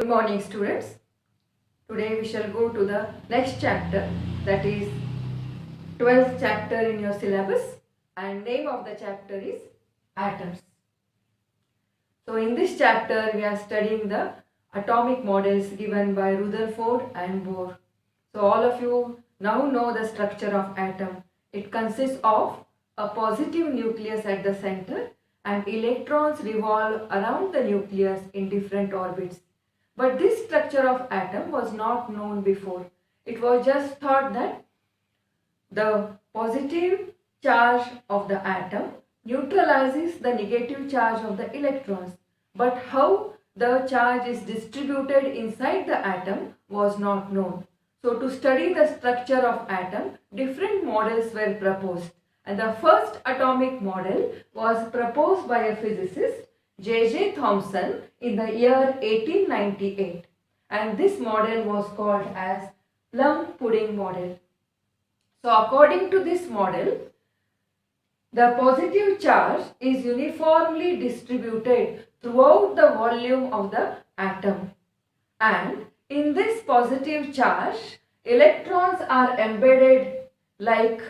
Good morning, students. Today we shall go to the next chapter, that is 12th chapter in your syllabus, and name of the chapter is atoms. So in this chapter we are studying the atomic models given by Rutherford and Bohr. So all of you now know the structure of atom. It consists of a positive nucleus at the center and electrons revolve around the nucleus in different orbits. But this structure of atom was not known before. It was just thought that the positive charge of the atom neutralizes the negative charge of the electrons. But how the charge is distributed inside the atom was not known. So to study the structure of atom, different models were proposed. And the first atomic model was proposed by a physicist, J.J. Thomson, in the year 1898. And this model was called as plum pudding model. So according to this model, the positive charge is uniformly distributed throughout the volume of the atom. And in this positive charge, electrons are embedded like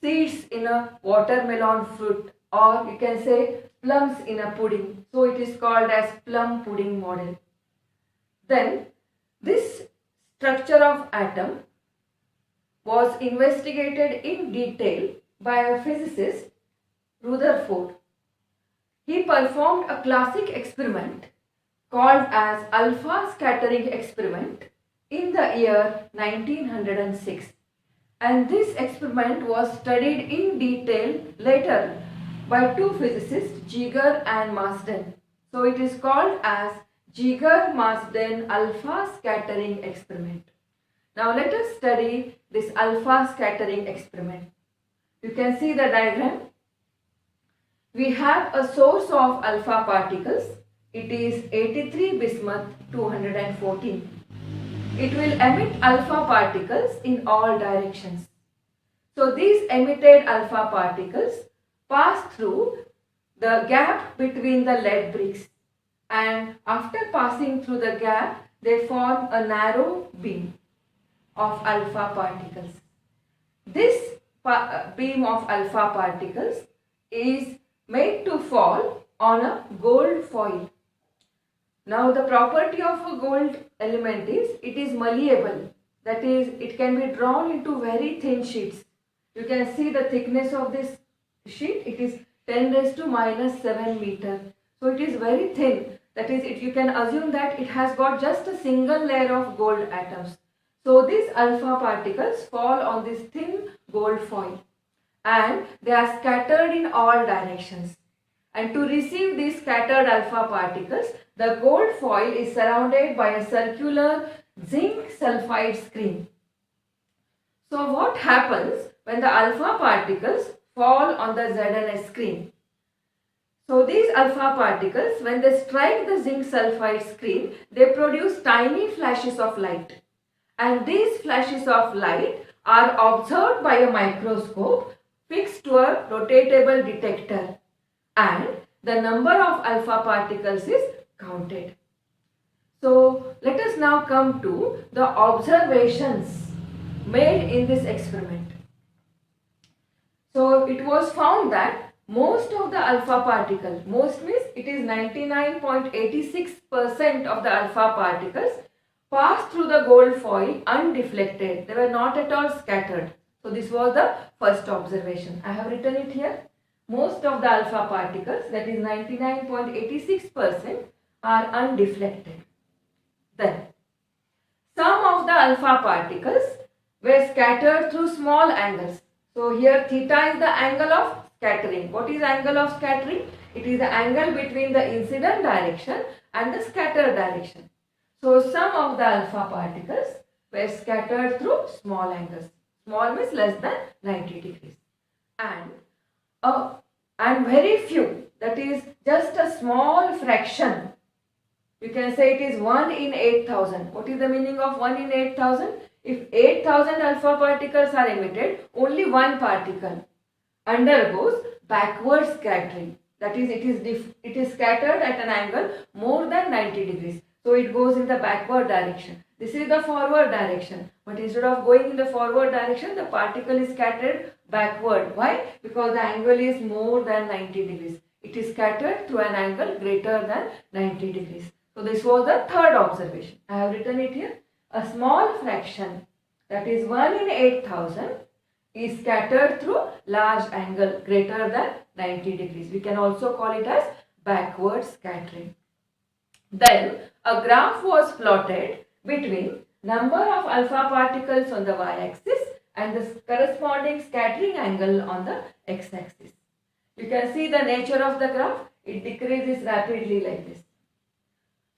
seeds in a watermelon fruit, or you can say plums in a pudding. So it is called as plum pudding model. Then this structure of atom was investigated in detail by a physicist, Rutherford. He performed a classic experiment called as alpha scattering experiment in the year 1906. And this experiment was studied in detail later by two physicists, Giger and Marsden. So it is called as Giger-Marsden alpha scattering experiment. Now let us study this alpha scattering experiment. You can see the diagram. We have a source of alpha particles. It is 83 bismuth 214. It will emit alpha particles in all directions. So these emitted alpha particles pass through the gap between the lead bricks, and after passing through the gap they form a narrow beam of alpha particles. This beam of alpha particles is made to fall on a gold foil. Now the property of a gold element is it is malleable, that is it can be drawn into very thin sheets. You can see the thickness of this sheet, it is 10 raised to minus 7 meter. So it is very thin, that is you can assume that it has got just a single layer of gold atoms. So these alpha particles fall on this thin gold foil and they are scattered in all directions. And to receive these scattered alpha particles, the gold foil is surrounded by a circular zinc sulfide screen. So what happens when the alpha particles fall on the ZNS screen? So these alpha particles, when they strike the zinc sulfide screen, they produce tiny flashes of light. And these flashes of light are observed by a microscope fixed to a rotatable detector, and the number of alpha particles is counted. So let us now come to the observations made in this experiment. So it was found that most of the alpha particles, most means it is 99.86% of the alpha particles passed through the gold foil undeflected. They were not at all scattered. So this was the first observation. I have written it here. Most of the alpha particles, that is 99.86%, are undeflected. Then some of the alpha particles were scattered through small angles. So here theta is the angle of scattering. What is angle of scattering? It is the angle between the incident direction and the scattered direction. So some of the alpha particles were scattered through small angles. Small means less than 90 degrees. And very few, that is just a small fraction. You can say it is 1 in 8,000. What is the meaning of 1 in 8,000? If 8,000 alpha particles are emitted, only one particle undergoes backward scattering. That is, it is scattered at an angle more than 90 degrees. So it goes in the backward direction. This is the forward direction. But instead of going in the forward direction, the particle is scattered backward. Why? Because the angle is more than 90 degrees. It is scattered through an angle greater than 90 degrees. So this was the third observation. I have written it here. A small fraction, that is 1 in 8,000, is scattered through large angle greater than 90 degrees. We can also call it as backward scattering. Then a graph was plotted between number of alpha particles on the y-axis and the corresponding scattering angle on the x-axis. You can see the nature of the graph. It decreases rapidly like this.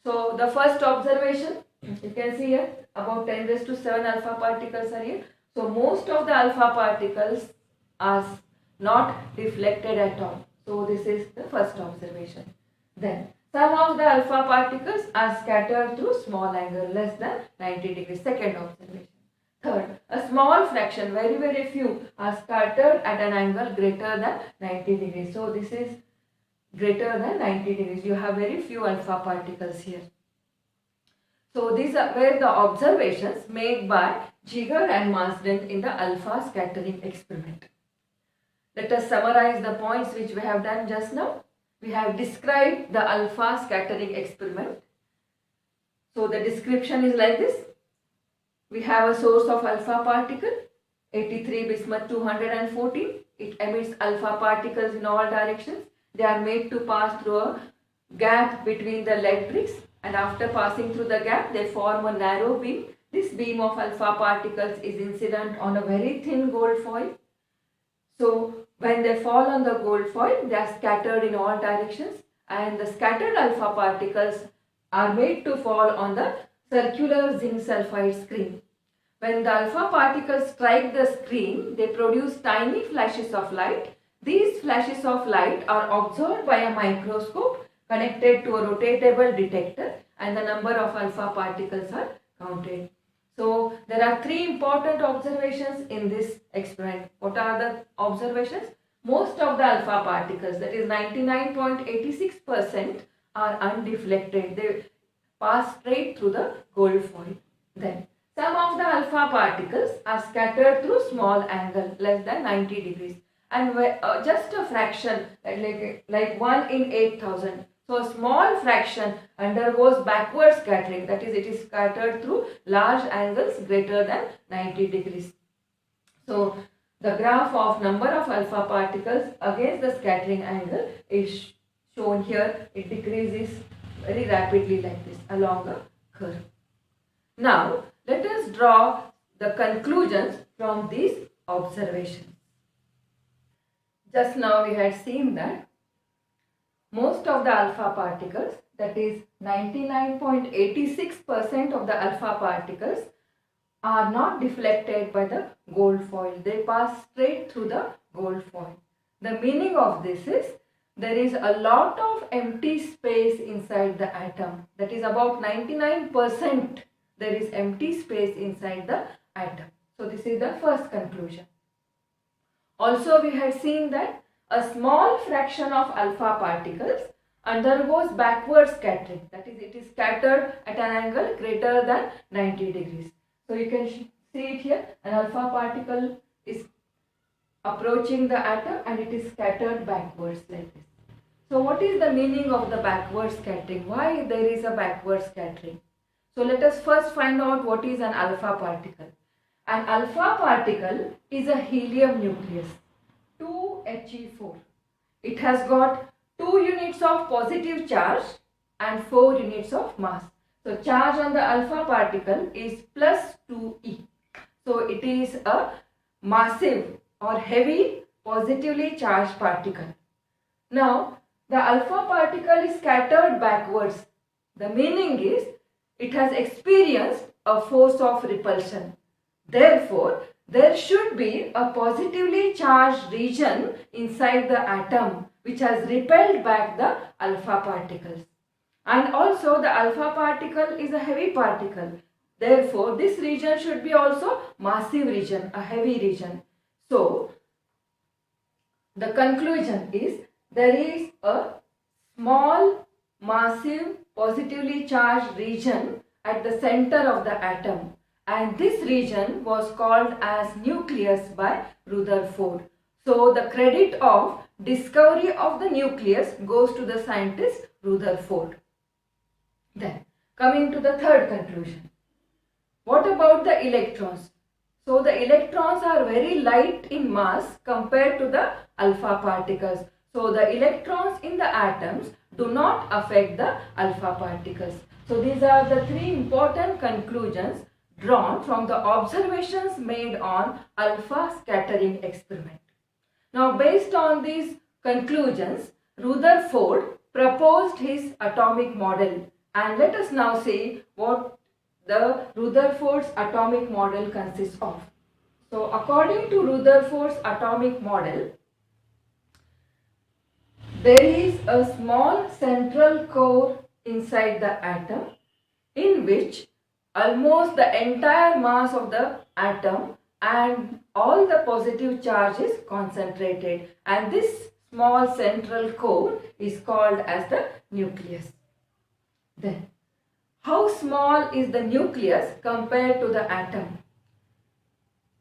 So the first observation, you can see here about 10 raised to 7 alpha particles are here. So most of the alpha particles are not deflected at all. So this is the first observation. Then some of the alpha particles are scattered through small angle less than 90 degrees. Second observation. Third, a small fraction, very few, are scattered at an angle greater than 90 degrees. So this is greater than 90 degrees. You have very few alpha particles here. So these were the observations made by Jigar and Marsden in the alpha scattering experiment. Let us summarize the points which we have done just now. We have described the alpha scattering experiment. So the description is like this. We have a source of alpha particle, 83 bismuth 214. It emits alpha particles in all directions. They are made to pass through a gap between the lead bricks, and after passing through the gap they form a narrow beam. This beam of alpha particles is incident on a very thin gold foil. So when they fall on the gold foil, they are scattered in all directions, and the scattered alpha particles are made to fall on the circular zinc sulfide screen. When the alpha particles strike the screen, they produce tiny flashes of light. These flashes of light are observed by a microscope connected to a rotatable detector, and the number of alpha particles are counted. So there are three important observations in this experiment. What are the observations? Most of the alpha particles, that is 99.86%, are undeflected. They pass straight through the gold foil. Then some of the alpha particles are scattered through small angle less than 90 degrees, and just a fraction like 1 in 8,000. So a small fraction undergoes backward scattering, that is, it is scattered through large angles greater than 90 degrees. So the graph of number of alpha particles against the scattering angle is shown here. It decreases very rapidly like this along a curve. Now let us draw the conclusions from these observations. Just now we had seen that most of the alpha particles, that is 99.86% of the alpha particles, are not deflected by the gold foil. They pass straight through the gold foil. The meaning of this is there is a lot of empty space inside the atom. That is about 99% there is empty space inside the atom. So this is the first conclusion. Also we had seen that a small fraction of alpha particles undergoes backward scattering. That is, it is scattered at an angle greater than 90 degrees. So you can see it here. An alpha particle is approaching the atom and it is scattered backwards like this. So what is the meaning of the backward scattering? Why there is a backward scattering? So let us first find out what is an alpha particle. An alpha particle is a helium nucleus, 2He4. It has got 2 units of positive charge and 4 units of mass. So charge on the alpha particle is plus 2e. So it is a massive or heavy positively charged particle. Now the alpha particle is scattered backwards. The meaning is it has experienced a force of repulsion. Therefore, there should be a positively charged region inside the atom which has repelled back the alpha particles. And also the alpha particle is a heavy particle. Therefore, this region should be also massive region, a heavy region. So, the conclusion is there is a small massive positively charged region at the center of the atom, and this region was called as nucleus by Rutherford. So the credit of discovery of the nucleus goes to the scientist Rutherford. Then coming to the third conclusion. What about the electrons? So the electrons are very light in mass compared to the alpha particles. So the electrons in the atoms do not affect the alpha particles. So these are the three important conclusions drawn from the observations made on alpha scattering experiment. Now based on these conclusions, Rutherford proposed his atomic model, and let us now see what the Rutherford's atomic model consists of. So according to Rutherford's atomic model, there is a small central core inside the atom in which almost the entire mass of the atom and all the positive charge is concentrated, and this small central core is called as the nucleus. Then how small is the nucleus compared to the atom?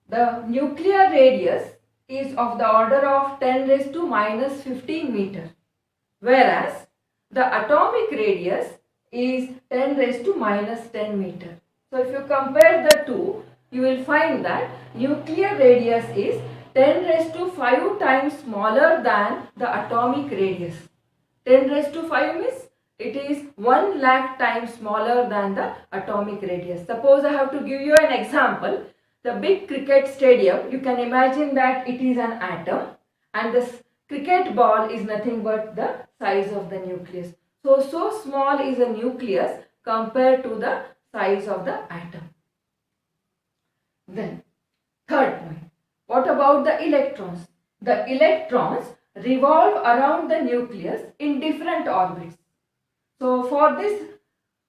The nuclear radius is of the order of 10 raised to minus 15 meter, whereas the atomic radius is 10 raised to minus 10 meter. So if you compare the two, you will find that nuclear radius is 10 raised to 5 times smaller than the atomic radius. 10 raised to 5 means it is 1 lakh times smaller than the atomic radius. Suppose I have to give you an example. The big cricket stadium, you can imagine that it is an atom, and this cricket ball is nothing but the size of the nucleus. So small is a nucleus compared to the size of the atom. Then third point, what about the electrons? The electrons revolve around the nucleus in different orbits. So for this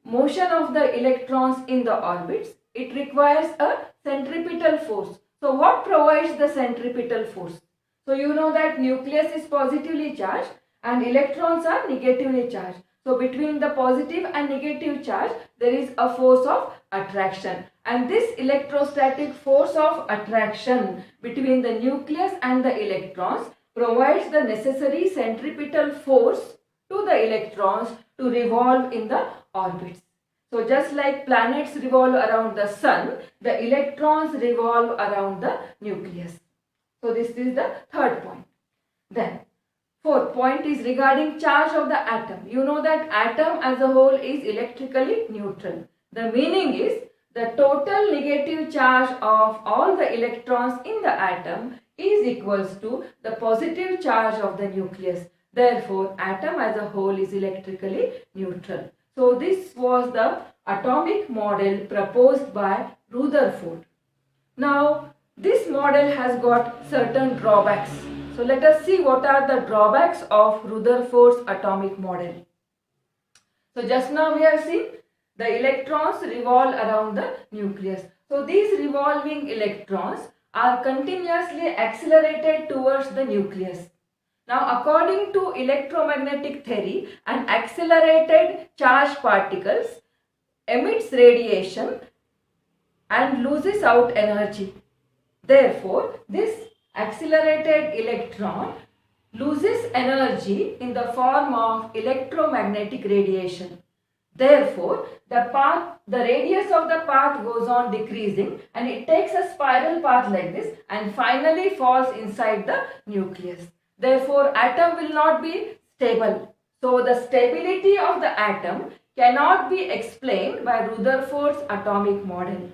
motion of the electrons in the orbits, it requires a centripetal force. So what provides the centripetal force? So you know that nucleus is positively charged and electrons are negatively charged. So between the positive and negative charge, there is a force of attraction, and this electrostatic force of attraction between the nucleus and the electrons provides the necessary centripetal force to the electrons to revolve in the orbits. So just like planets revolve around the sun, the electrons revolve around the nucleus. So this is the third point. Then fourth point is regarding charge of the atom. You know that atom as a whole is electrically neutral. The meaning is the total negative charge of all the electrons in the atom is equals to the positive charge of the nucleus. Therefore, atom as a whole is electrically neutral. So this was the atomic model proposed by Rutherford. Now, this model has got certain drawbacks. So let us see what are the drawbacks of Rutherford's atomic model. So just now we have seen the electrons revolve around the nucleus. So these revolving electrons are continuously accelerated towards the nucleus. Now according to electromagnetic theory, an accelerated charged particles emits radiation and loses out energy. Therefore, this accelerated electron loses energy in the form of electromagnetic radiation. Therefore, the radius of the path goes on decreasing, and it takes a spiral path like this and finally falls inside the nucleus. Therefore, atom will not be stable. So, the stability of the atom cannot be explained by Rutherford's atomic model.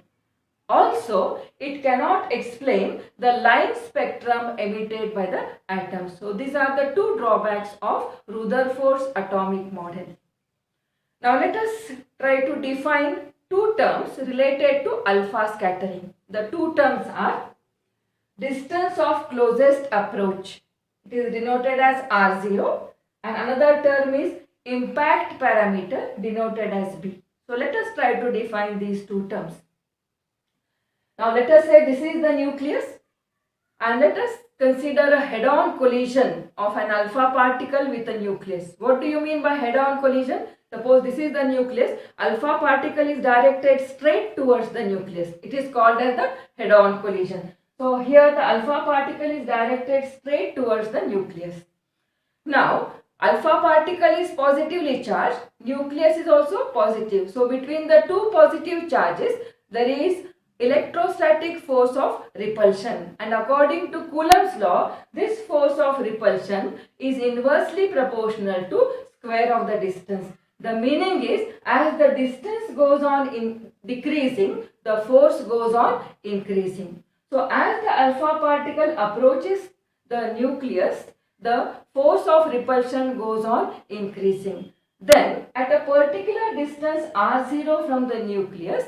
Also, it cannot explain the line spectrum emitted by the atom. So, these are the two drawbacks of Rutherford's atomic model. Now, let us try to define two terms related to alpha scattering. The two terms are distance of closest approach. It is denoted as R0, and another term is impact parameter denoted as B. So, let us try to define these two terms. Now, let us say this is the nucleus, and let us consider a head-on collision of an alpha particle with a nucleus. What do you mean by head-on collision? Suppose this is the nucleus, alpha particle is directed straight towards the nucleus. It is called as the head-on collision. So here the alpha particle is directed straight towards the nucleus. Now alpha particle is positively charged, nucleus is also positive. So between the two positive charges there is electrostatic force of repulsion, and according to Coulomb's law, this force of repulsion is inversely proportional to square of the distance. The meaning is, as the distance goes on decreasing, the force goes on increasing. So as the alpha particle approaches the nucleus, the force of repulsion goes on increasing. Then at a particular distance r0 from the nucleus,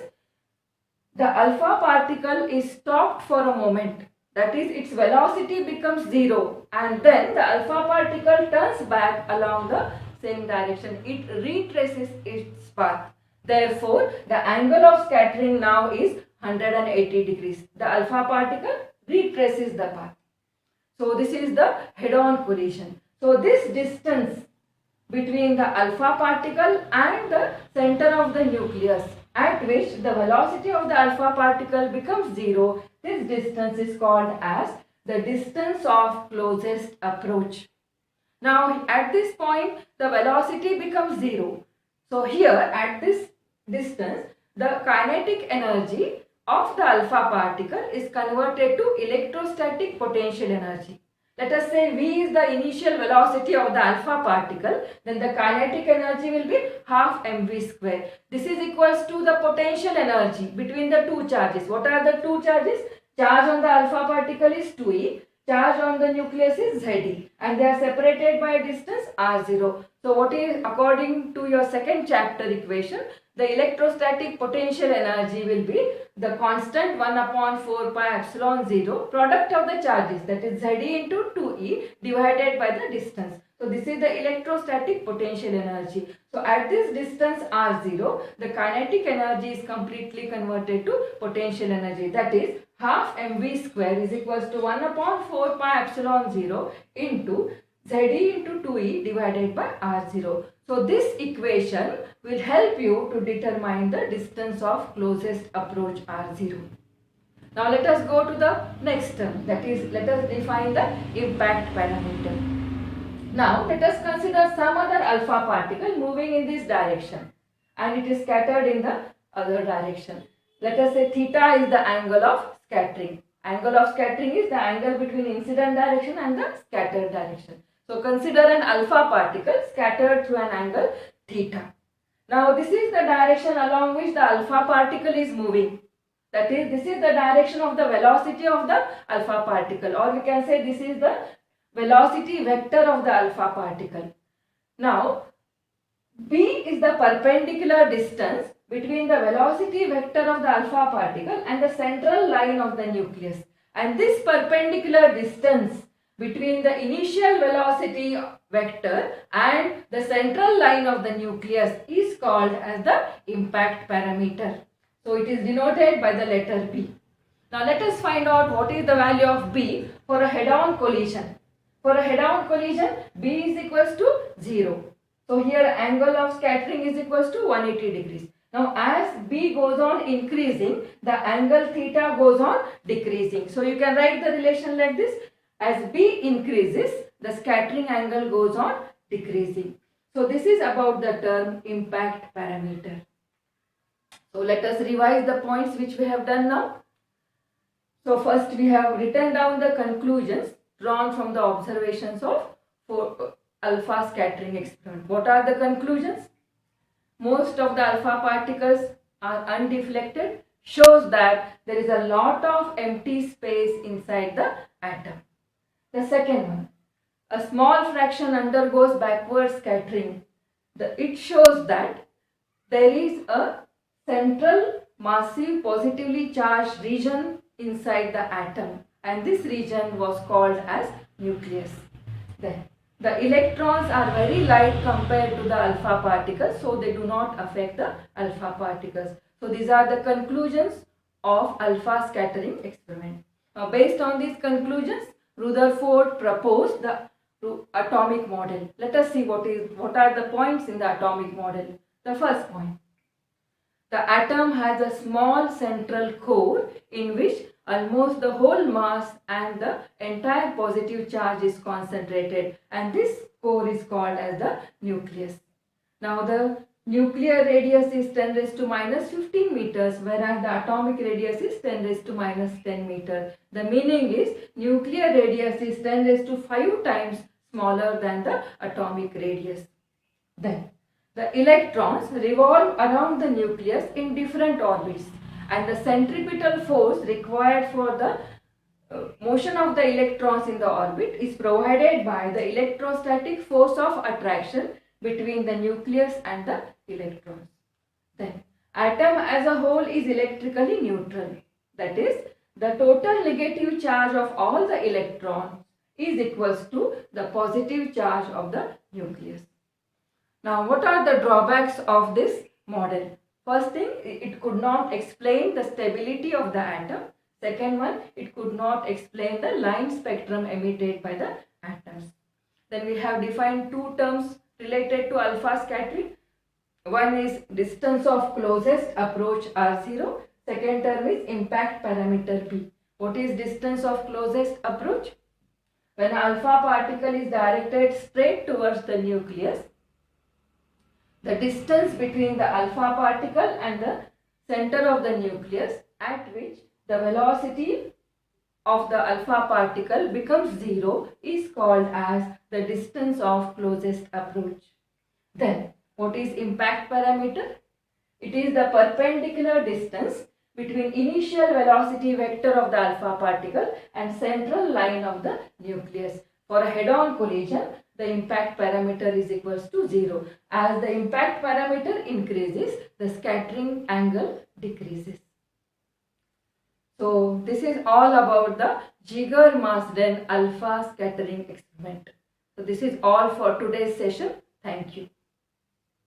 the alpha particle is stopped for a moment. That is, its velocity becomes 0, and then the alpha particle turns back along the same direction. It retraces its path. Therefore, the angle of scattering now is 180 degrees. The alpha particle retraces the path. So this is the head-on collision. So this distance between the alpha particle and the center of the nucleus, at which the velocity of the alpha particle becomes 0, this distance is called as the distance of closest approach. Now at this point the velocity becomes 0. So here at this distance the kinetic energy of the alpha particle is converted to electrostatic potential energy. Let us say V is the initial velocity of the alpha particle, then the kinetic energy will be half mv square. This is equals to the potential energy between the two charges. What are the two charges? Charge on the alpha particle is 2e, charge on the nucleus is Ze, and they are separated by a distance r0. So what is, according to your second chapter equation, the electrostatic potential energy will be the constant 1 upon 4 pi epsilon 0 product of the charges, that is Ze into 2e divided by the distance. So this is the electrostatic potential energy. So at this distance r0, the kinetic energy is completely converted to potential energy, that is half mv square is equals to 1 upon 4 pi epsilon 0 into Ze into 2e divided by r0. So this equation will help you to determine the distance of closest approach r0. Now let us go to the next term, that is, let us define the impact parameter. Now let us consider some other alpha particle moving in this direction and it is scattered in the other direction. Let us say theta is the angle of scattering. Angle of scattering is the angle between incident direction and the scattered direction. So consider an alpha particle scattered through an angle theta. Now this is the direction along which the alpha particle is moving. That is, this is the direction of the velocity of the alpha particle, or we can say this is the velocity vector of the alpha particle. Now b is the perpendicular distance between the velocity vector of the alpha particle and the central line of the nucleus, and this perpendicular distance between the initial velocity vector and the central line of the nucleus is called as the impact parameter. So it is denoted by the letter B. Now let us find out what is the value of B for a head-on collision. For a head-on collision, B is equals to 0. So here angle of scattering is equals to 180 degrees. Now as B goes on increasing, the angle theta goes on decreasing. So you can write the relation like this. As B increases, the scattering angle goes on decreasing. So this is about the term impact parameter. So let us revise the points which we have done now. So first we have written down the conclusions drawn from the observations of alpha scattering experiment. What are the conclusions? Most of the alpha particles are undeflected, shows that there is a lot of empty space inside the atom. The second one, a small fraction undergoes backward scattering. It shows that there is a central massive positively charged region inside the atom, and this region was called as nucleus. Then the electrons are very light compared to the alpha particles, so they do not affect the alpha particles. So these are the conclusions of alpha scattering experiment. Now based on these conclusions, Rutherford proposed the atomic model. Let us see what are the points in the atomic model. The first point. The atom has a small central core in which almost the whole mass and the entire positive charge is concentrated, and this core is called as the nucleus. Now the nuclear radius is 10 raised to minus 15 meters, whereas the atomic radius is 10 raised to minus 10 meters. The meaning is nuclear radius is 10 raised to 5 times smaller than the atomic radius. Then the electrons revolve around the nucleus in different orbits, and the centripetal force required for the motion of the electrons in the orbit is provided by the electrostatic force of attraction between the nucleus and the electrons. Then atom as a whole is electrically neutral. That is, the total negative charge of all the electrons is equals to the positive charge of the nucleus. Now, what are the drawbacks of this model? First thing, it could not explain the stability of the atom. Second one, it could not explain the line spectrum emitted by the atoms. Then we have defined two terms related to alpha scattering. One is distance of closest approach R0. Second term is impact parameter B. What is distance of closest approach? When alpha particle is directed straight towards the nucleus, the distance between the alpha particle and the center of the nucleus at which the velocity of the alpha particle becomes 0 is called as the distance of closest approach. Then, what is impact parameter? It is the perpendicular distance between initial velocity vector of the alpha particle and central line of the nucleus. For a head-on collision, the impact parameter is equals to 0. As the impact parameter increases, the scattering angle decreases. So this is all about the Giger-Marsden alpha scattering experiment. So this is all for today's session.